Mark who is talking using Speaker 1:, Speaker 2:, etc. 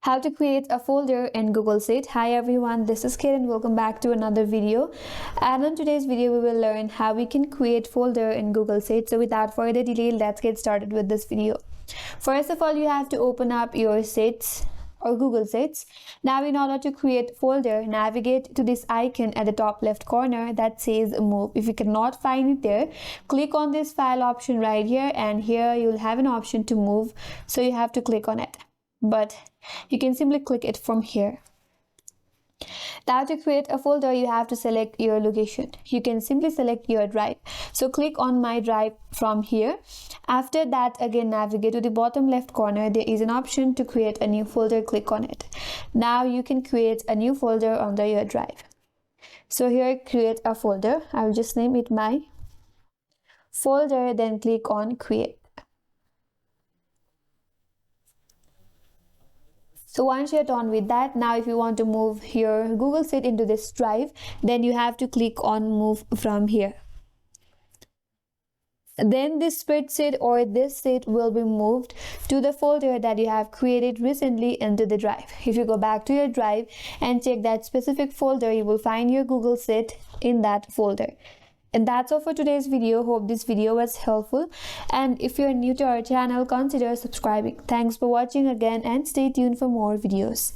Speaker 1: How to create a folder in Google Sheet. Hi everyone, this is Kate and welcome back to another video. And in today's video we will learn how we can create folder in Google Sheet. So without further delay, let's get started with this video. First of all, you have to open up your Sheets or Google Sheets. Now in order to create folder, navigate to this icon at the top left corner that says move. If you cannot find it there, click on this file option right here, and here you'll have an option to move, so you have to click on it, but you can simply click it from here. Now to create a folder, you have to select your location. You can simply select your drive. So click on my drive from here. After that, again navigate to the bottom left corner. There is an option to create a new folder. Click on it. Now you can create a new folder under your drive. So here, create a folder. I will just name it my folder, then click on create. So once you're done with that, now if you want to move your Google Sheet into this drive, then you have to click on move from here. Then this spreadsheet or this sheet will be moved to the folder that you have created recently into the drive. If you go back to your drive and check that specific folder, you will find your Google Sheet in that folder. And that's all for today's video. Hope this video was helpful, and if you're new to our channel, consider subscribing. Thanks for watching again, and stay tuned for more videos.